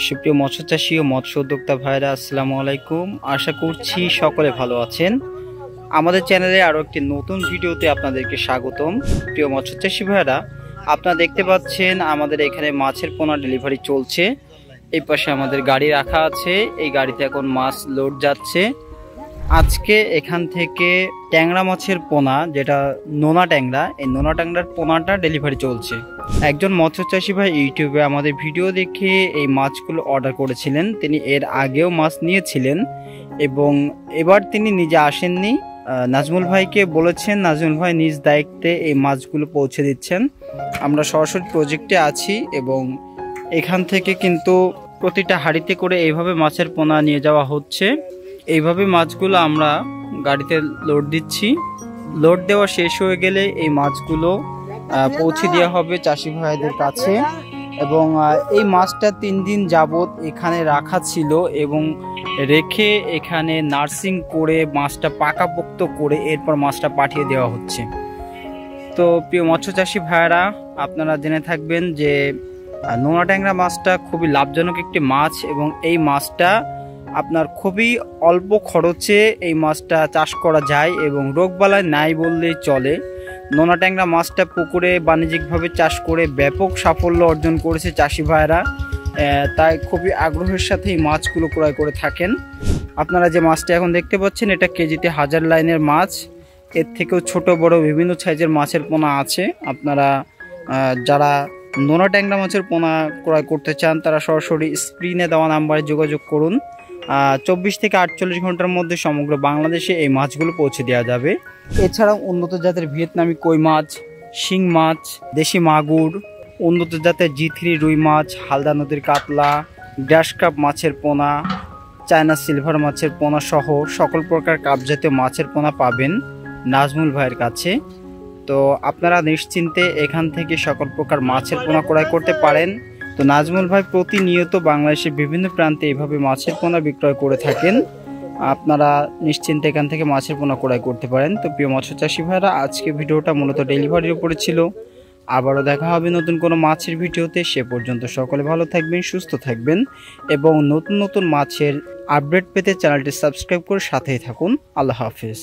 সুপ্রিয় মৎস্য চাষী ও মৎস্য উদ্যোক্তা ভাইরা, আসসালামু আলাইকুম। আশা করছি সকলে ভালো আছেন। আমাদের চ্যানেলে আরও একটি নতুন ভিডিওতে আপনাদেরকে স্বাগতম। প্রিয় মৎস্য চাষী ভাইরা, আপনারা দেখতে পাচ্ছেন আমাদের এখানে মাছের পোনা ডেলিভারি চলছে। এই পাশে আমাদের গাড়ি রাখা আছে, এই গাড়িতে এখন মাছ লোড যাচ্ছে। আজকে এখান থেকে ট্যাংরা মাছের পোনা, যেটা নোনা ট্যাংরা, এই নোনা ট্যাংরার পোনাটা ডেলিভারি চলছে। একজন মৎস্যচাষী ভাই ইউটিউবে আমাদের ভিডিও দেখে এই মাছগুলো অর্ডার করেছিলেন। তিনি এর আগেও মাছ নিয়েছিলেন এবং এবার তিনি নিজে আসেননি, নাজমুল ভাইকে বলেছেন। নাজমুল ভাই নিজ দায়িত্বে এই মাছগুলো পৌঁছে দিচ্ছেন। আমরা সরাসরি প্রজেক্টে আছি এবং এখান থেকে কিন্তু প্রতিটা হাঁড়িতে করে এইভাবে মাছের পোনা নিয়ে যাওয়া হচ্ছে। এইভাবে মাছগুলো আমরা গাড়িতে লোড দিচ্ছি। লোড দেওয়া শেষ হয়ে গেলে এই মাছগুলো পৌঁছে দেওয়া হবে চাষি ভাইদের কাছে। এবং এই মাছটা 3 দিন যাবত এখানে রাখা ছিল এবং রেখে এখানে নার্সিং করে মাছটা পাকাপোক্ত করে এরপর মাছটা পাঠিয়ে দেওয়া হচ্ছে। তো প্রিয় মৎস্য চাষী ভাইরা, আপনারা জেনে থাকবেন যে নোনা ট্যাংরা মাছটা খুবই লাভজনক একটি মাছ এবং এই মাছটা আপনার খুবই অল্প খরচে এই মাছটা চাষ করা যায় এবং রোগবালাই নাই বললেই চলে। নোনা ট্যাংরা মাছটা পুকুরে বাণিজ্যিকভাবে চাষ করে ব্যাপক সাফল্য অর্জন করেছে চাষি ভাইরা, তাই খুবই আগ্রহের সাথে এই মাছগুলো ক্রয় করে থাকেন। আপনারা যে মাছটা এখন দেখতে পাচ্ছেন, এটা কেজিতে 1000 লাইনের মাছ। এর থেকেও ছোট বড় বিভিন্ন সাইজের মাছের পোনা আছে। আপনারা যারা নোনা ট্যাংরা মাছের পোনা ক্রয় করতে চান, তারা সরাসরি স্ক্রিনে দেওয়া নাম্বারে যোগাযোগ করুন। 24 থেকে 48 ঘন্টার মধ্যে সমগ্র বাংলাদেশে এই মাছগুলো পৌঁছে দেওয়া যাবে। এছাড়াও উন্নত জাতের ভিয়েতনামি কই মাছ, শিং মাছ, দেশি মাগুর, উন্নত জাতের G3 রুই মাছ, হালদা নদীর কাতলা, গ্রাস কাপ মাছের পোনা, চায়না সিলভার মাছের পোনা সহ সকল প্রকার কাপ জাতীয় মাছের পোনা পাবেন নাজমুল ভাইয়ের কাছে। তো আপনারা নিশ্চিন্তে এখান থেকে সকল প্রকার মাছের পোনা ক্রয় করতে পারেন। তো নাজমুল ভাই প্রতিনিয়ত বাংলাদেশের বিভিন্ন প্রান্তে এইভাবে মাছের পোনা বিক্রয় করে থাকেন। আপনারা নিশ্চিন্তে এখান থেকে মাছের পোনা ক্রয় করতে পারেন। তো প্রিয় মৎস্য চাষী ভাইরা, আজকে ভিডিওটা মূলত ডেলিভারির উপরে ছিল। আবারও দেখা হবে নতুন কোনো মাছের ভিডিওতে। সে পর্যন্ত সকলে ভালো থাকবেন, সুস্থ থাকবেন এবং নতুন নতুন মাছের আপডেট পেতে চ্যানেলটি সাবস্ক্রাইব করে সাথেই থাকুন। আল্লাহ হাফেজ।